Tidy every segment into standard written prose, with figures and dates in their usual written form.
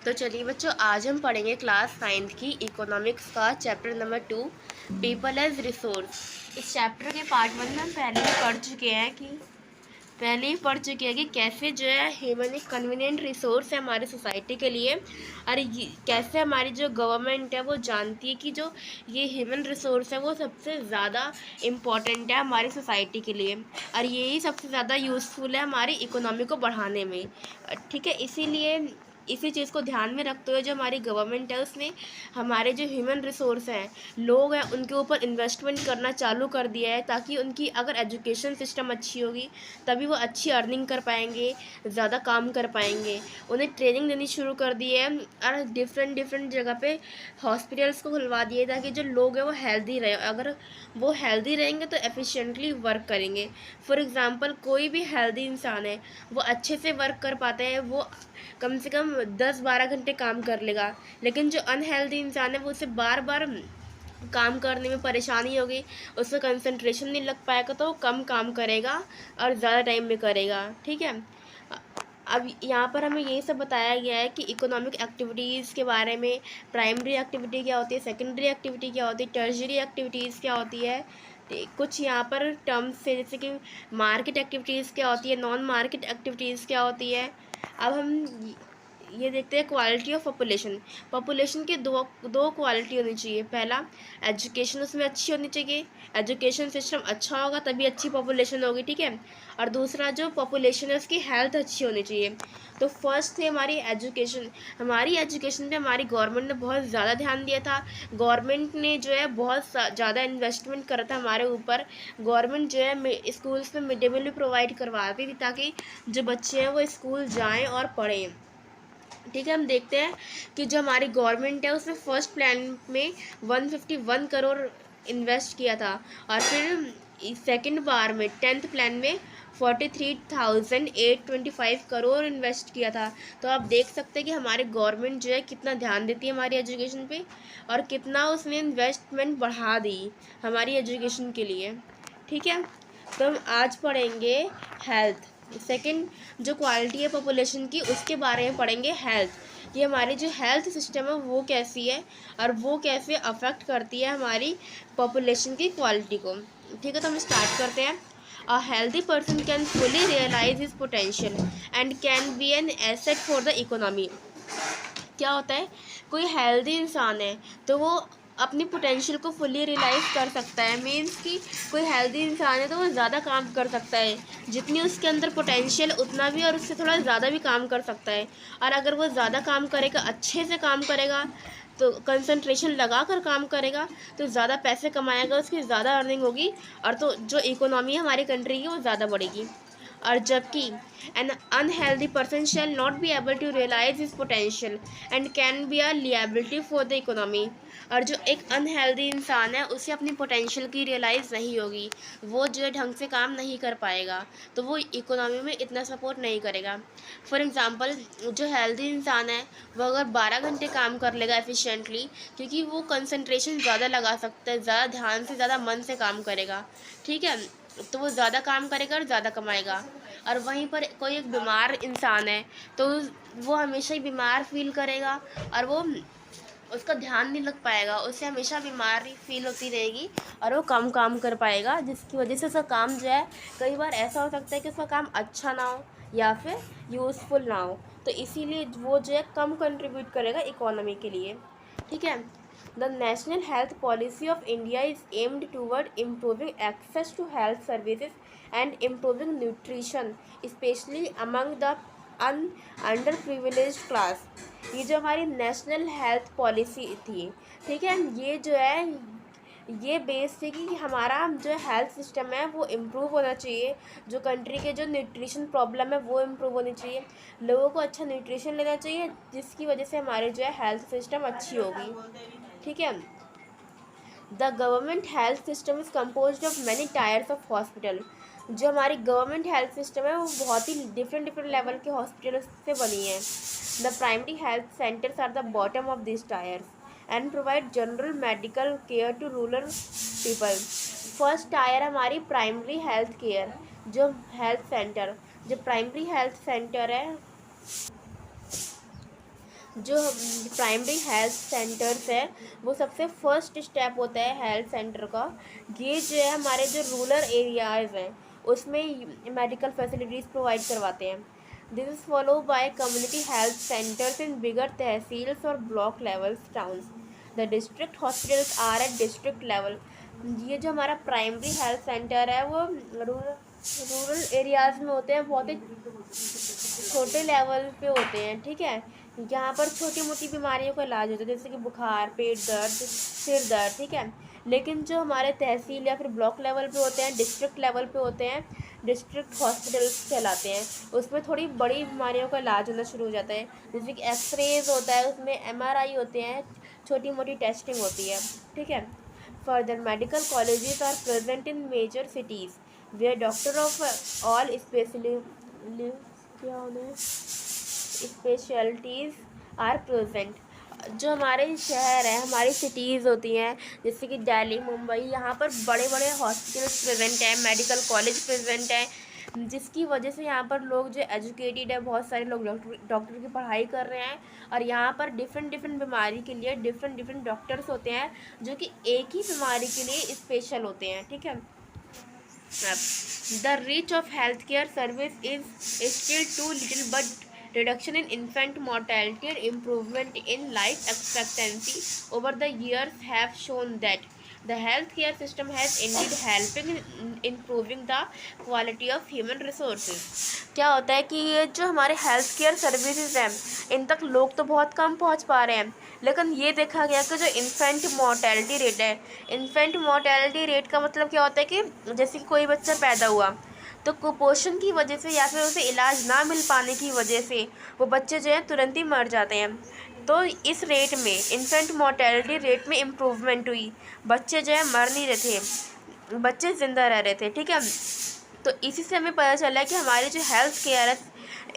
तो चलिए बच्चों, आज हम पढ़ेंगे क्लास 9th की इकोनॉमिक्स का chapter number 2 people as resource. इस चैप्टर के पार्ट 1 में हम पहले ही पढ़ चुके हैं कि कैसे जो है ह्यूमन एक कन्वीनियंट रिसोर्स है हमारे सोसाइटी के लिए, और कैसे हमारी जो गवर्नमेंट है वो जानती है कि जो ये ह्यूमन रिसोर्स है वो सबसे ज़्यादा इम्पॉर्टेंट है हमारी सोसाइटी के लिए, और यही सबसे ज़्यादा यूज़फुल है हमारी इकोनॉमी को बढ़ाने में। ठीक है, इसीलिए इसी चीज़ को ध्यान में रखते हुए जो हमारी गवर्नमेंट है उसने हमारे जो ह्यूमन रिसोर्स हैं, लोग हैं, उनके ऊपर इन्वेस्टमेंट करना चालू कर दिया है, ताकि उनकी अगर एजुकेशन सिस्टम अच्छी होगी तभी वो अच्छी अर्निंग कर पाएंगे, ज़्यादा काम कर पाएंगे। उन्हें ट्रेनिंग देनी शुरू कर दी है और डिफरेंट जगह पे हॉस्पिटल्स को खुलवा दिए ताकि जो लोग हैं वो हेल्दी रहे। अगर वो हेल्दी रहेंगे तो एफिशिएंटली वर्क करेंगे। फॉर एग्ज़ाम्पल, कोई भी हेल्दी इंसान है वो अच्छे से वर्क कर पाता है, वो कम से कम 10-12 घंटे काम कर लेगा। लेकिन जो अनहेल्दी इंसान है वो उसे बार बार काम करने में परेशानी होगी, उसका कंसंट्रेशन नहीं लग पाएगा, तो वो कम काम करेगा और ज़्यादा टाइम में करेगा। ठीक है, अब यहाँ पर हमें ये सब बताया गया है कि इकोनॉमिक एक्टिविटीज़ के बारे में। प्राइमरी एक्टिविटी क्या होती है, सेकेंडरी एक्टिविटी क्या होती है, टर्शरी एक्टिविटीज़ क्या होती है। कुछ यहाँ पर टर्म्स है जैसे कि मार्केट एक्टिविटीज़ क्या होती है, नॉन मार्केट एक्टिविटीज़ क्या होती है। अब हम ये देखते हैं क्वालिटी ऑफ पॉपुलेशन। पॉपुलेशन की दो क्वालिटी होनी चाहिए। पहला, एजुकेशन उसमें अच्छी होनी चाहिए, एजुकेशन सिस्टम अच्छा होगा तभी अच्छी पॉपुलेशन होगी। ठीक है, और दूसरा जो पॉपुलेशन है उसकी हेल्थ अच्छी होनी चाहिए। तो फर्स्ट थी हमारी एजुकेशन। हमारी एजुकेशन पे हमारी गवर्नमेंट ने बहुत ज़्यादा ध्यान दिया था। गवर्नमेंट ने जो है बहुत ज़्यादा इन्वेस्टमेंट करा था हमारे ऊपर। गवर्नमेंट जो है स्कूल्स में मिड डे मील भी प्रोवाइड करवाती थी ताकि जो बच्चे हैं वो स्कूल जाएँ और पढ़ें। ठीक है, हम देखते हैं कि जो हमारी गवर्नमेंट है उसने फर्स्ट प्लान में 151 करोड़ इन्वेस्ट किया था, और फिर सेकंड बार में 10th प्लान में 43,825 करोड़ इन्वेस्ट किया था। तो आप देख सकते हैं कि हमारी गवर्नमेंट जो है कितना ध्यान देती है हमारी एजुकेशन पे, और कितना उसने इन्वेस्टमेंट बढ़ा दी हमारी एजुकेशन के लिए। ठीक है, तो हम आज पढ़ेंगे हेल्थ। सेकंड जो क्वालिटी है पॉपुलेशन की उसके बारे में पढ़ेंगे, हेल्थ। ये हमारी जो हेल्थ सिस्टम है वो कैसी है और वो कैसे अफेक्ट करती है हमारी पॉपुलेशन की क्वालिटी को। ठीक है, तो हम स्टार्ट करते हैं। A healthy person can fully realise his potential and can be an asset for the economy. क्या होता है, कोई हेल्दी इंसान है तो वो अपनी पोटेंशियल को फुली रियलाइज़ कर सकता है। मीन्स कि कोई हेल्दी इंसान है तो वो ज़्यादा काम कर सकता है, जितनी उसके अंदर पोटेंशियल उतना भी, और उससे थोड़ा ज़्यादा भी काम कर सकता है। और अगर वो ज़्यादा काम करेगा, अच्छे से काम करेगा, तो कंसंट्रेशन लगा कर काम करेगा, तो ज़्यादा पैसे कमाएगा, उसकी ज़्यादा अर्निंग होगी, और तो जो इकोनॉमी है हमारी कंट्री की वो ज़्यादा बढ़ेगी। और जबकि an unhealthy person shall not be able to realise his potential and can be a liability for the economy. और जो एक अनहेल्दी इंसान है उसे अपनी पोटेंशियल की रियलाइज़ नहीं होगी, वो जो है ढंग से काम नहीं कर पाएगा, तो वो इकोनॉमी में इतना सपोर्ट नहीं करेगा। फॉर एग्ज़ाम्पल, जो हेल्दी इंसान है वो अगर 12 घंटे काम कर लेगा एफिशिएंटली, क्योंकि वो कंसंट्रेशन ज़्यादा लगा सकता है, ज़्यादा ध्यान से, ज़्यादा मन से काम करेगा। ठीक है, तो वो ज़्यादा काम करेगा और ज़्यादा कमाएगा। और वहीं पर कोई एक बीमार इंसान है तो वो हमेशा ही बीमार फील करेगा, और वो उसका ध्यान नहीं लग पाएगा, उसे हमेशा बीमारी फील होती रहेगी, और वो कम काम कर पाएगा, जिसकी वजह से उसका काम जो है, कई बार ऐसा हो सकता है कि उसका काम अच्छा ना हो या फिर यूज़फुल ना हो, तो इसीलिए वो जो है कम कंट्रीब्यूट करेगा इकोनॉमी के लिए। ठीक है, the national health policy of India is aimed toward improving access to health services and improving nutrition specially among the under privilege class. ये जो हमारी नेशनल हेल्थ पॉलिसी थी, ठीक है, ये जो है ये बेस थी कि हमारा जो हेल्थ सिस्टम है वो इम्प्रूव होना चाहिए, जो कंट्री के जो न्यूट्रिशन प्रॉब्लम है वो इम्प्रूव होनी चाहिए, लोगों को अच्छा न्यूट्रिशन लेना चाहिए, जिसकी वजह से हमारी जो है हेल्थ सिस्टम अच्छी होगी। ठीक है, the government health system is compose of many tiers of hospital. जो हमारी गवर्नमेंट हेल्थ सिस्टम है वो बहुत ही डिफरेंट लेवल के हॉस्पिटल से बनी है। The primary health centres are the bottom of this tiers and provide general medical care to rural people. First tier हमारी प्राइमरी हेल्थ केयर, जो हेल्थ सेंटर, जो प्राइमरी हेल्थ सेंटर है जो primary health centres है वो सबसे first step होता है हेल्थ सेंटर का। ये जो है हमारे जो रूरल एरियाज़ हैं उसमें मेडिकल फैसिलिटीज़ प्रोवाइड करवाते हैं। This is follow by community health centres in bigger tehsils और block levels towns. The district hospitals are at district level. ये जो हमारा प्राइमरी हेल्थ सेंटर है वो रूरल एरियाज़ में होते हैं, बहुत ही छोटे लेवल पे होते हैं। ठीक है, यहाँ पर छोटी मोटी बीमारियों का इलाज होता है जैसे कि बुखार, पेट दर्द, सिर दर्द। ठीक है, लेकिन जो हमारे तहसील या फिर ब्लॉक लेवल पे होते हैं, डिस्ट्रिक्ट लेवल पे होते हैं, डिस्ट्रिक्ट हॉस्पिटल्स कहलाते हैं, उसमें थोड़ी बड़ी बीमारियों का इलाज होना शुरू हो जाता है। जैसे कि एक्सरेज होता है, उसमें MRI होते हैं, छोटी मोटी टेस्टिंग होती है। ठीक है, further medical colleges are present in major cities where doctor of all specialities are present. जो हमारे शहर है, हमारी सिटीज़ होती हैं जैसे कि दिल्ली, मुंबई, यहाँ पर बड़े बड़े हॉस्पिटल्स प्रेजेंट हैं, मेडिकल कॉलेज प्रेजेंट हैं, जिसकी वजह से यहाँ पर लोग जो एजुकेटेड है, बहुत सारे लोग डॉक्टर की पढ़ाई कर रहे हैं। और यहाँ पर डिफरेंट बीमारी के लिए डिफरेंट डॉक्टर्स होते हैं जो कि एक ही बीमारी के लिए स्पेशल होते हैं। ठीक है, the reach of healthcare service is still too little, but reduction in infant mortality and improvement in life expectancy over the years have shown that the healthcare system has indeed helping in improving the quality of human resources। क्या होता है कि ये जो हमारे health care services हैं इन तक लोग तो बहुत कम पहुंच पा रहे हैं, लेकिन ये देखा गया कि जो इन्फेंट मोर्टेलिटी रेट है, इन्फेंट मोर्टेलिटी रेट का मतलब क्या होता है कि जैसे कि कोई बच्चा पैदा हुआ तो कुपोषण की वजह से या फिर उसे इलाज ना मिल पाने की वजह से वो बच्चे जो हैं तुरंत ही मर जाते हैं। तो इस रेट में, इन्फेंट मोर्टेलिटी रेट में इम्प्रूवमेंट हुई, बच्चे जो है मर नहीं रहे थे, बच्चे ज़िंदा रह रहे थे। ठीक है, तो इसी से हमें पता चला कि हमारी जो हेल्थ केयर है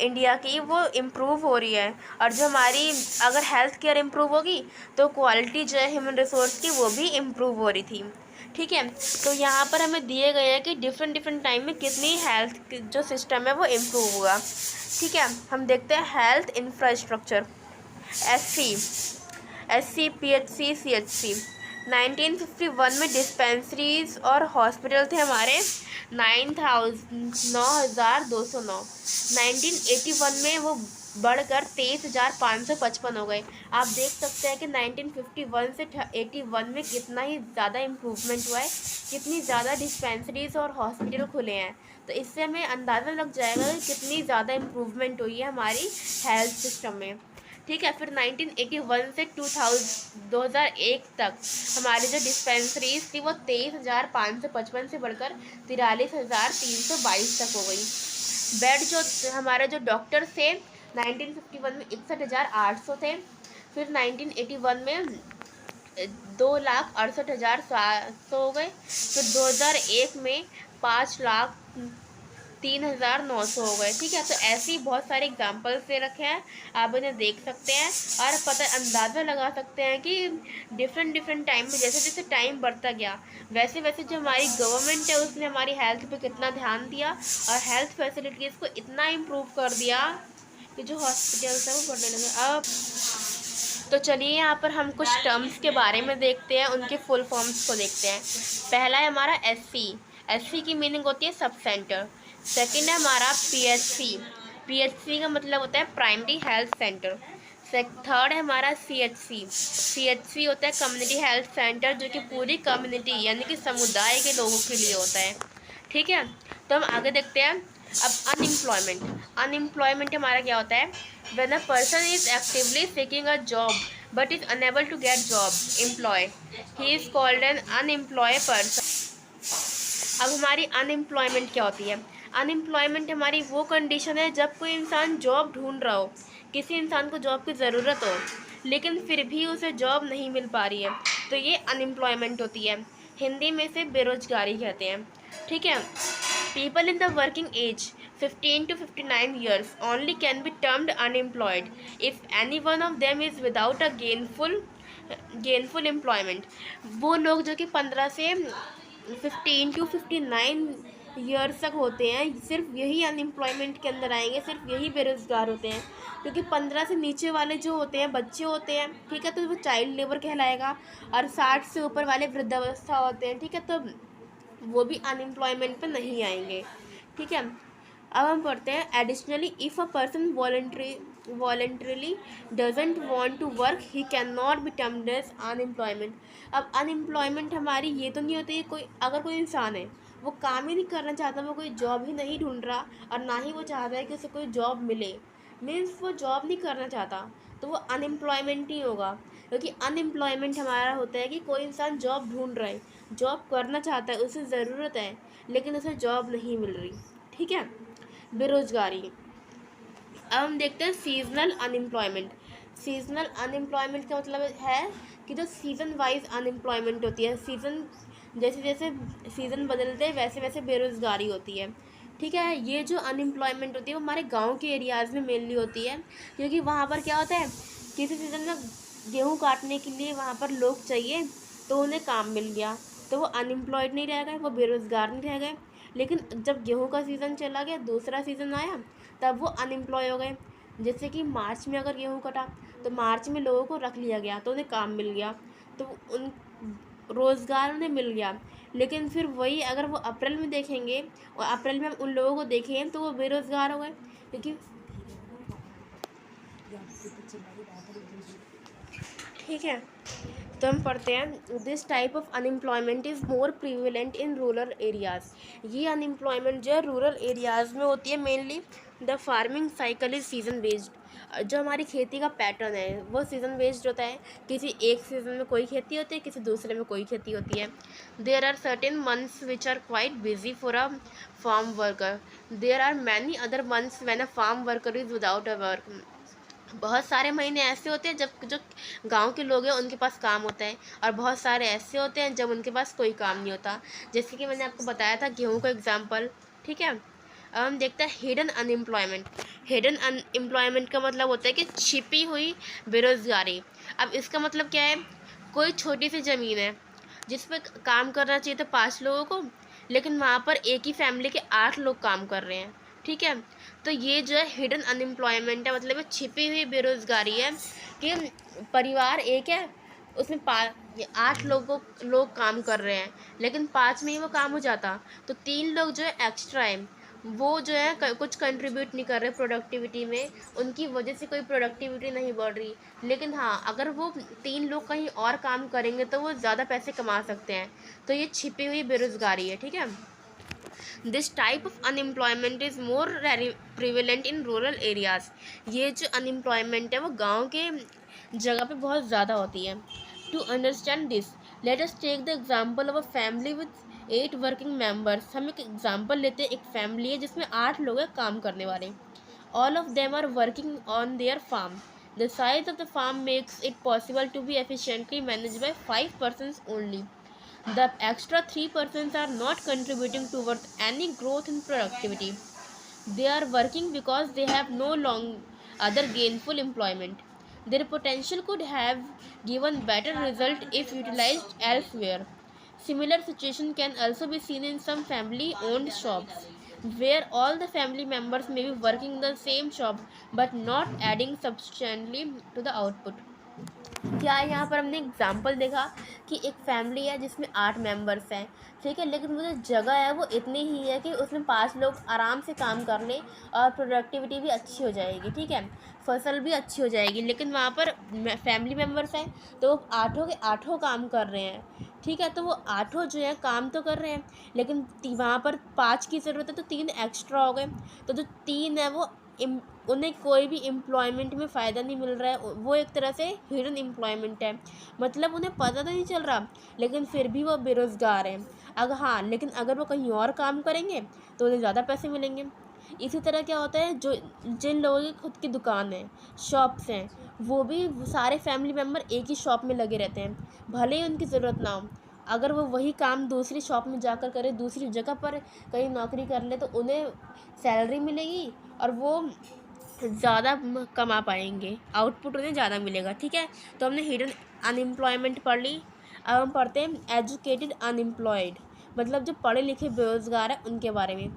इंडिया की वो इम्प्रूव हो रही है। और जो हमारी अगर हेल्थ केयर इम्प्रूव होगी तो क्वालिटी जो है ह्यूमन रिसोर्स की वो भी इम्प्रूव हो रही थी। ठीक है, तो यहाँ पर हमें दिए गए हैं कि डिफरेंट टाइम में कितनी हेल्थ जो सिस्टम है वो इम्प्रूव हुआ। ठीक है, हम देखते हैं health infrastructure. SC PHC CHC 1951 में डिस्पेंसरीज और हॉस्पिटल थे हमारे 9,209। 1981 में वो बढ़कर 23,555 हो गए। आप देख सकते हैं कि 1951 से 81 में कितना ही ज़्यादा इम्प्रूवमेंट हुआ है, कितनी ज़्यादा डिस्पेंसरीज और हॉस्पिटल खुले हैं। तो इससे हमें अंदाज़ा लग जाएगा कि कितनी ज़्यादा इम्प्रूवमेंट हुई है हमारी हेल्थ सिस्टम में। ठीक है, फिर 1981 से 2001 तक हमारी जो डिस्पेंसरीज थी वो 23,555 से बढ़कर 43,322 तक हो गई। बेड जो हमारे जो डॉक्टर थे 1951 में 61,800 थे, फिर 1981 में 2,68,700 हो गए, फिर 2001 में 5,03,900 हो गए। ठीक है, तो ऐसे ही बहुत सारे एग्जाम्पल्स दे रखे हैं, आप इन्हें देख सकते हैं और अंदाज़ा लगा सकते हैं कि डिफरेंट टाइम में जैसे जैसे टाइम बढ़ता गया वैसे वैसे जो हमारी गवर्नमेंट है उसने हमारी हेल्थ पे कितना ध्यान दिया और हेल्थ फैसिलिटीज़ को इतना इम्प्रूव कर दिया कि जो हॉस्पिटल्स हैं वो बढ़ने लगे। अब तो चलिए यहाँ पर हम कुछ टर्म्स के बारे में देखते हैं, उनके फुल फॉर्म्स को देखते हैं। पहला है हमारा SC की मीनिंग होती है सब सेंटर। सेकेंड है हमारा PHC का मतलब होता है प्राइमरी हेल्थ सेंटर। थर्ड है हमारा CHC होता है कम्युनिटी हेल्थ सेंटर, जो कि पूरी कम्युनिटी यानी कि समुदाय के लोगों के लिए होता है। ठीक है, तो हम आगे देखते हैं। अब अनएम्प्लॉयमेंट हमारा क्या होता है? When a person is actively seeking a job but is unable to get job employed, he is called an unemployed person। अब हमारी अनएम्प्लॉयमेंट क्या होती है? अनएम्प्लॉयमेंट हमारी वो कंडीशन है जब कोई इंसान जॉब ढूंढ रहा हो, किसी इंसान को जॉब की ज़रूरत हो लेकिन फिर भी उसे जॉब नहीं मिल पा रही है, तो ये अनएम्प्लॉयमेंट होती है। हिंदी में इसे बेरोजगारी कहते हैं। ठीक है, people in the working age 15 to 59 years only can be termed unemployed if any one of them is without a gainful employment। वो लोग जो कि 15 से 15 to 59 ईयर्स तक होते हैं, सिर्फ यही अनएम्प्लॉयमेंट के अंदर आएंगे, सिर्फ यही बेरोज़गार होते हैं। क्योंकि 15 से नीचे वाले जो होते हैं बच्चे होते हैं, ठीक है, तो वो चाइल्ड लेबर कहलाएगा। और 60 से ऊपर वाले वृद्धावस्था होते हैं, ठीक है, तो वो भी अनएम्प्लॉयमेंट पे नहीं आएंगे, ठीक है। अब हम पढ़ते हैं additionally if a person voluntarily doesn't want to work he can not be termed as unemployment. अब अनएम्प्लॉयमेंट हमारी ये तो नहीं होती है, कोई अगर कोई इंसान है वो काम ही नहीं करना चाहता, वो कोई जॉब ही नहीं ढूंढ रहा और ना ही वो चाहता है कि उसे कोई जॉब मिले, मीन्स वो जॉब नहीं करना चाहता, तो वो अनएम्प्लॉयमेंट ही होगा। क्योंकि अनएम्प्लॉयमेंट हमारा होता है कि कोई इंसान जॉब ढूंढ रहा है, जॉब करना चाहता है, उसे ज़रूरत है लेकिन उसे जॉब नहीं मिल रही, ठीक है। बेरोजगारी। अब हम देखते हैं सीजनल अनएम्प्लॉयमेंट। सीजनल अनएम्प्लॉयमेंट का मतलब है कि जो सीज़न वाइज अनएम्प्लॉयमेंट होती है, सीज़न जैसे जैसे सीज़न बदलते हैं वैसे वैसे बेरोज़गारी होती है, ठीक है। ये जो अनएम्प्लॉयमेंट होती है वो हमारे गांव के एरियाज़ में मेनली होती है, क्योंकि वहाँ पर क्या होता है, किसी सीज़न में गेहूँ काटने के लिए वहाँ पर लोग चाहिए, तो उन्हें काम मिल गया, तो वो अनएम्प्लॉयड नहीं रह गए, वो बेरोज़गार नहीं रह गए। लेकिन जब गेहूँ का सीज़न चला गया, दूसरा सीज़न आया, तब वो अनएम्प्लॉय हो गए। जैसे कि मार्च में अगर गेहूँ कटा, तो मार्च में लोगों को रख लिया गया, तो उन्हें काम मिल गया, तो उन रोज़गार उन्हें मिल गया। लेकिन फिर वही अगर वो अप्रैल में देखेंगे और अप्रैल में हम उन लोगों को देखें तो वो बेरोज़गार हो गए, क्योंकि ठीक है। तो हम पढ़ते हैं this type of unemployment is more prevalent in rural areas. ये अनएम्प्लॉयमेंट जो है रूरल एरियाज़ में होती है mainly. The farming cycle is season based. जो हमारी खेती का पैटर्न है वो सीज़न बेस्ड होता है। किसी एक सीज़न में कोई खेती होती है, किसी दूसरे में कोई खेती होती है। There are certain months which are quite busy for a farm worker. There are many other months when a farm worker is without a work. बहुत सारे महीने ऐसे होते हैं जब जो गांव के लोग हैं उनके पास काम होता है, और बहुत सारे ऐसे होते हैं जब उनके पास कोई काम नहीं होता, जैसे कि मैंने आपको बताया था गेहूं का एग्जांपल, ठीक है। अब हम देखते हैं हिडन अनएम्प्लॉयमेंट। हिडन अनएम्प्लॉयमेंट का मतलब होता है कि छिपी हुई बेरोज़गारी। अब इसका मतलब क्या है, कोई छोटी सी ज़मीन है जिस पर काम करना चाहिए था 5 लोगों को, लेकिन वहाँ पर एक ही फैमिली के 8 लोग काम कर रहे हैं, ठीक है। तो ये जो है हिडन अनएम्प्लॉयमेंट है, मतलब छिपी हुई बेरोज़गारी है कि परिवार एक है, उसमें 8 लोग काम कर रहे हैं, लेकिन 5 में ही वो काम हो जाता, तो 3 लोग जो है एक्स्ट्रा है, वो जो है कुछ कंट्रीब्यूट नहीं कर रहे प्रोडक्टिविटी में, उनकी वजह से कोई प्रोडक्टिविटी नहीं बढ़ रही। लेकिन हाँ, अगर वो 3 लोग कहीं और काम करेंगे तो वो ज़्यादा पैसे कमा सकते हैं, तो ये छिपी हुई बेरोज़गारी है, ठीक है। This type of unemployment is more prevalent in rural areas. ये जो अनएम्प्लॉयमेंट है वो गांव के जगह पे बहुत ज़्यादा होती है। To understand this let us take the example of a family with 8 working members. हम एक एग्जांपल लेते हैं, एक फैमिली है जिसमें 8 लोग हैं काम करने वाले। All of them are working on their farm. The size of the farm makes it possible to be efficiently manage by 5 persons only. The extra 3% are not contributing towards any growth in productivity. They are working because they have no long other gainful employment. Their potential could have given better result if utilized elsewhere. Similar situation can also be seen in some family-owned shops, where all the family members may be working in the same shop but not adding substantially to the output. क्या है, यहाँ पर हमने example देखा कि एक family है जिसमें 8 मेंबर्स हैं, ठीक है, लेकिन वो जो जगह है वो इतनी ही है कि उसमें 5 लोग आराम से काम कर लें और प्रोडक्टिविटी भी अच्छी हो जाएगी, ठीक है, फसल भी अच्छी हो जाएगी। लेकिन वहाँ पर फैमिली मेम्बर्स हैं तो वो 8 के 8 काम कर रहे हैं, ठीक है, तो वो 8 जो है काम तो कर रहे हैं, लेकिन वहाँ पर 5 की ज़रूरत है तो 3 एक्स्ट्रा हो गए, तो जो 3 है वो उन्हें कोई भी एम्प्लॉयमेंट में फ़ायदा नहीं मिल रहा है, वो एक तरह से हिडन एम्प्लॉयमेंट है, मतलब उन्हें पता तो नहीं चल रहा लेकिन फिर भी वो बेरोज़गार हैं। अगर हाँ, लेकिन अगर वो कहीं और काम करेंगे तो उन्हें ज़्यादा पैसे मिलेंगे। इसी तरह क्या होता है, जो जिन लोगों की खुद की दुकान है, शॉप्स हैं, वो भी सारे फैमिली मेम्बर एक ही शॉप में लगे रहते हैं, भले ही उनकी ज़रूरत ना हो। अगर वो वही काम दूसरी शॉप में जाकर करे, दूसरी जगह पर कहीं नौकरी कर ले, तो उन्हें सैलरी मिलेगी और वो ज़्यादा कमा पाएंगे, आउटपुट उन्हें ज़्यादा मिलेगा, ठीक है। तो हमने हिडन अनएम्प्लॉयमेंट पढ़ ली। अब हम पढ़ते हैं एजुकेटेड अनएम्प्लॉयड। मतलब जो पढ़े लिखे बेरोजगार हैं उनके बारे में।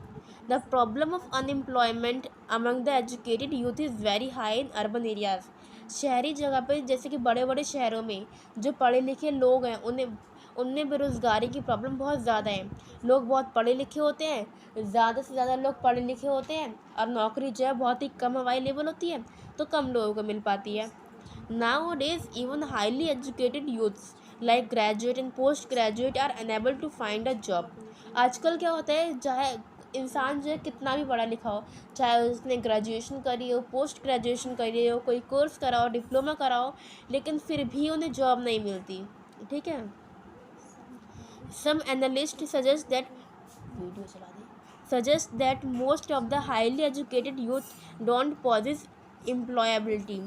The problem of unemployment among the educated youth is very high in urban areas. शहरी जगह पे जैसे कि बड़े बड़े शहरों में जो पढ़े लिखे लोग हैं उन्हें उनमें बेरोज़गारी की प्रॉब्लम बहुत ज़्यादा है। लोग बहुत पढ़े लिखे होते हैं, ज़्यादा से ज़्यादा लोग पढ़े लिखे होते हैं और नौकरी जो है बहुत ही कम अवेलेबल होती है, तो कम लोगों को मिल पाती है। Nowadays, even highly educated youths like graduate and post graduate are unable to find a job। आजकल क्या होता है, चाहे इंसान जो है कितना भी पढ़ा लिखा हो, चाहे उसने ग्रेजुएशन करी हो, पोस्ट ग्रेजुएशन करी हो, कोई कोर्स करा हो, डिप्लोमा करा हो, लेकिन फिर भी उन्हें जॉब नहीं मिलती। ठीक है। Some analysts suggest that most of the highly educated youth don't possess employability,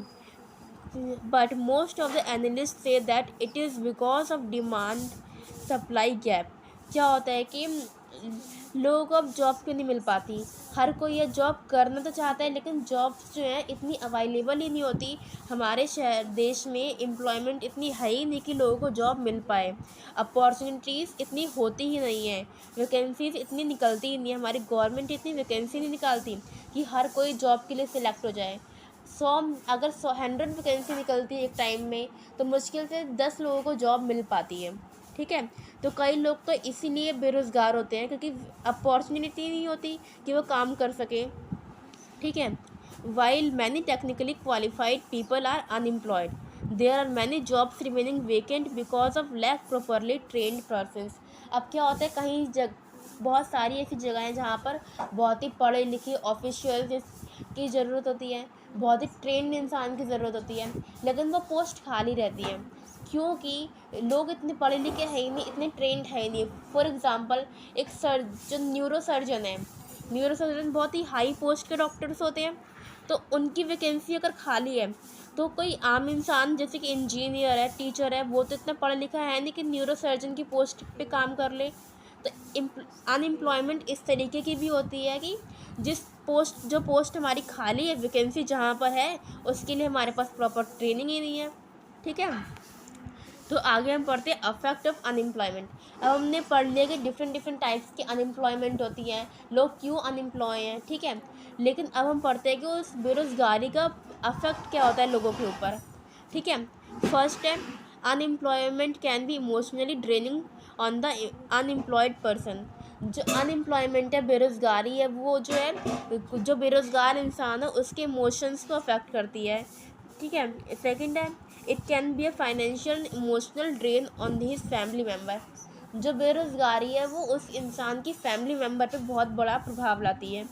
but most of the analysts say that it is because of demand supply gap। क्या होता है कि लोगों को अब जॉब क्यों नहीं मिल पाती। हर कोई ये जॉब करना तो चाहता है, लेकिन जॉब्स जो है इतनी अवेलेबल ही नहीं होती। हमारे शहर देश में एम्प्लॉयमेंट इतनी है ही नहीं कि लोगों को जॉब मिल पाए। अपॉर्चुनिटीज़ इतनी होती ही नहीं है, वैकेंसीज इतनी निकलती ही नहीं है। हमारी गवर्नमेंट इतनी वैकेंसी नहीं निकालती कि हर कोई जॉब के लिए सिलेक्ट हो जाए। 100 वैकेंसी निकलती है एक टाइम में, तो मुश्किल से 10 लोगों को जॉब मिल पाती है। ठीक है। तो कई लोग तो इसीलिए बेरोज़गार होते हैं क्योंकि अपॉर्चुनिटी नहीं होती कि वो काम कर सके। ठीक है। While many technically qualified people are unemployed, there are many jobs remaining vacant because of lack properly trained persons. अब क्या होता है, कहीं बहुत सारी ऐसी जगह हैं जहाँ पर बहुत ही पढ़े लिखे ऑफिशियल की ज़रूरत होती है, बहुत ही ट्रेंड इंसान की ज़रूरत होती है, लेकिन वो पोस्ट खाली रहती है क्योंकि लोग इतने पढ़े लिखे हैं ही नहीं, इतने ट्रेंड है ही नहीं। फॉर एग्ज़ाम्पल, एक जो न्यूरो सर्जन बहुत ही हाई पोस्ट के डॉक्टर्स होते हैं, तो उनकी वैकेंसी अगर खाली है तो कोई आम इंसान जैसे कि इंजीनियर है, टीचर है, वो तो इतना पढ़ा लिखा है नहीं कि न्यूरो सर्जन की पोस्ट पे काम कर ले। तो अनएम्प्लॉयमेंट इस तरीके की भी होती है कि जो पोस्ट हमारी खाली है, वैकेंसी जहाँ पर है, उसके लिए हमारे पास प्रॉपर ट्रेनिंग ही नहीं है। ठीक है। तो आगे हम पढ़ते हैं अफेक्ट ऑफ अनएम्प्लॉयमेंट। अब हमने पढ़ लिया कि डिफरेंट टाइप्स की अनएम्प्लॉयमेंट होती हैं, लोग क्यों अनएम्प्लॉय हैं। ठीक है। लेकिन अब हम पढ़ते हैं कि उस बेरोज़गारी का अफेक्ट क्या होता है लोगों के ऊपर। ठीक है। फर्स्ट है, unemployment can be emotionally draining on the unemployed person. जो अनएम्प्लॉयमेंट है, बेरोज़गारी है, वो जो बेरोज़गार इंसान है उसके इमोशंस को अफेक्ट करती है। ठीक है। सेकंड है, it can be a financial emotional drain on his family member. जो बेरोज़गारी है वो उस इंसान की फैमिली मेम्बर पे बहुत बड़ा प्रभाव लाती है,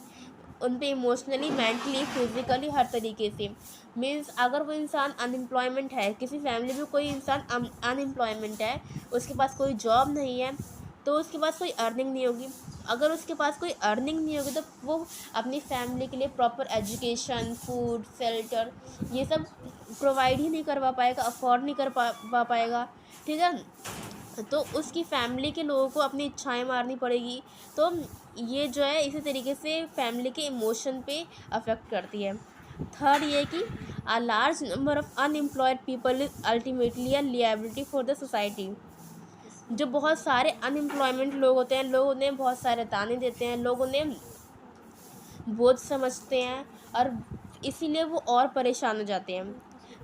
उन पे इमोशनली, मेंटली, फिजिकली, हर तरीके से। मीन्स अगर वो इंसान अनएम्प्लॉयमेंट है, किसी फैमिली में कोई इंसान अनएम्प्लॉयमेंट है, उसके पास कोई जॉब नहीं है, तो उसके पास कोई अर्निंग नहीं होगी। अगर उसके पास कोई अर्निंग नहीं होगी तो वो अपनी फैमिली के लिए प्रॉपर एजुकेशन, फूड, शेल्टर, ये सब प्रोवाइड ही नहीं करवा पाएगा, अफोर्ड नहीं कर पाएगा। ठीक है। तो उसकी फैमिली के लोगों को अपनी इच्छाएं मारनी पड़ेगी। तो ये जो है इसी तरीके से फैमिली के इमोशन पे अफेक्ट करती है। थर्ड ये कि अ large number of unemployed people is ultimately a liability for the society. जो बहुत सारे अनएम्प्लॉयमेंट लोग होते हैं, लोग उन्हें बहुत सारे ताने देते हैं, लोग उन्हें बोझ समझते हैं और इसीलिए वो और परेशान हो जाते हैं।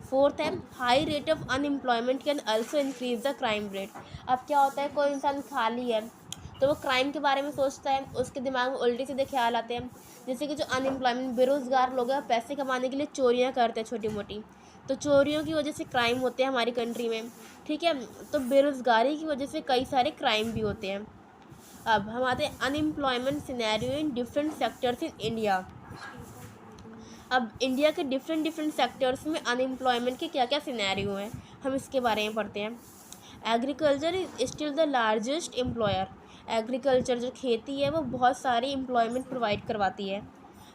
फोर्थ है, high rate of unemployment can also increase the crime rate. अब क्या होता है, कोई इंसान खाली है तो वो क्राइम के बारे में सोचता है, उसके दिमाग में उल्टे सीधे ख्याल आते हैं। जैसे कि जो अनएम्प्लॉयमेंट बेरोज़गार लोग हैं, पैसे कमाने के लिए चोरियाँ करते हैं छोटी मोटी, तो चोरियों की वजह से क्राइम होते हैं हमारी कंट्री में। ठीक है। तो बेरोज़गारी की वजह से कई सारे क्राइम भी होते हैं। अब हम आते हैं unemployment scenario in different sectors in India. अब इंडिया के डिफरेंट सेक्टर्स में अनएम्प्लॉयमेंट के क्या क्या सिनेरियो हैं, हम इसके बारे में पढ़ते हैं। Agriculture is still the largest employer. Agriculture जो खेती है वो बहुत सारी एम्प्लॉयमेंट प्रोवाइड करवाती है।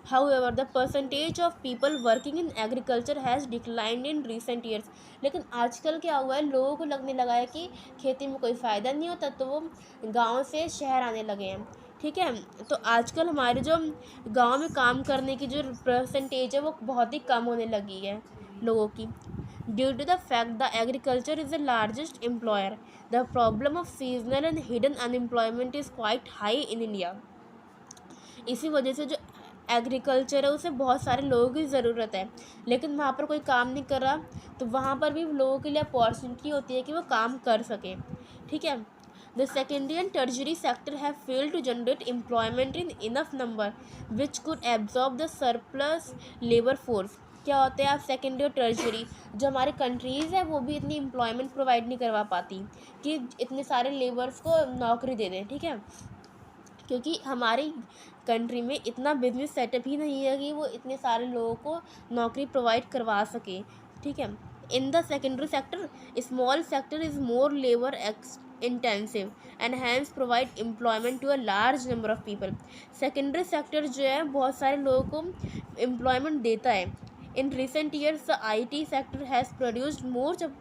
However, the percentage of people working in agriculture has declined in recent years। लेकिन आजकल क्या हुआ है, लोगों को लगने लगा है कि खेती में कोई फ़ायदा नहीं होता, तो वो गांव से शहर आने लगे हैं। ठीक है। तो आजकल हमारे जो गांव में काम करने की जो परसेंटेज है वो बहुत ही कम होने लगी है लोगों की। Due to the fact the agriculture is the largest employer. The problem of seasonal and hidden unemployment is quite high in India. इसी वजह से जो एग्रीकल्चर है उसे बहुत सारे लोगों की ज़रूरत है, लेकिन वहाँ पर कोई काम नहीं कर रहा, तो वहाँ पर भी लोगों के लिए अपॉर्चुनिटी होती है कि वो काम कर सकें। ठीक है। The secondary and tertiary sector have failed to generate employment in enough number which could absorb the surplus labour force. क्या होता है, आप सेकेंडरी और टर्जरी जो हमारे कंट्रीज़ है वो भी इतनी एम्प्लॉयमेंट प्रोवाइड नहीं करवा पाती कि इतने सारे लेबर्स को नौकरी दे दें। ठीक है, क्योंकि हमारी कंट्री में इतना बिजनेस सेटअप ही नहीं है कि वो इतने सारे लोगों को नौकरी प्रोवाइड करवा सके। ठीक है। In the secondary sector small sector is more labour intensive and hence provide employment to a large number of people. Secondary sector जो है बहुत सारे लोगों को एम्प्लॉयमेंट देता है। In recent years the IT sector has produced more. जब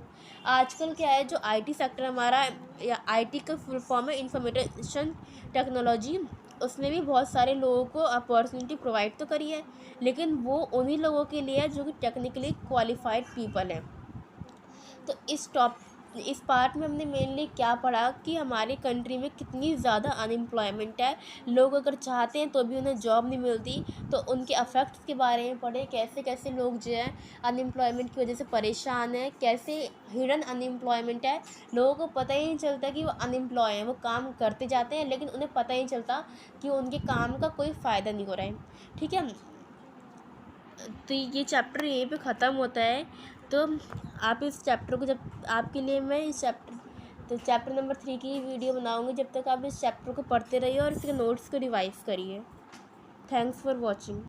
आजकल क्या है, जो IT सेक्टर हमारा या IT का फुल फॉर्म है इंफॉर्मेशन टेक्नोलॉजी, उसने भी बहुत सारे लोगों को अपॉर्चुनिटी प्रोवाइड तो करी है, लेकिन वो उन्हीं लोगों के लिए है जो कि टेक्निकली क्वालिफाइड पीपल हैं। तो इस पार्ट में हमने मेनली क्या पढ़ा कि हमारी कंट्री में कितनी ज़्यादा अनएम्प्लॉयमेंट है। लोग अगर चाहते हैं तो भी उन्हें जॉब नहीं मिलती, तो उनके अफेक्ट्स के बारे में पढ़े, कैसे कैसे लोग जो है अनएम्प्लॉयमेंट की वजह से परेशान हैं, कैसे हिडन अनएम्प्लॉयमेंट है, लोगों को पता ही नहीं चलता कि वो अनएम्प्लॉय हैं, वो काम करते जाते हैं लेकिन उन्हें पता ही नहीं चलता कि उनके काम का कोई फ़ायदा नहीं हो रहा है। ठीक है, तो ये चैप्टर यहीं पे ख़त्म होता है। तो आप इस चैप्टर को, जब आपके लिए मैं इस चैप्टर नंबर 3 की वीडियो बनाऊंगी, जब तक आप इस चैप्टर को पढ़ते रहिए और इसके नोट्स को रिवाइज करिए। Thanks for watching.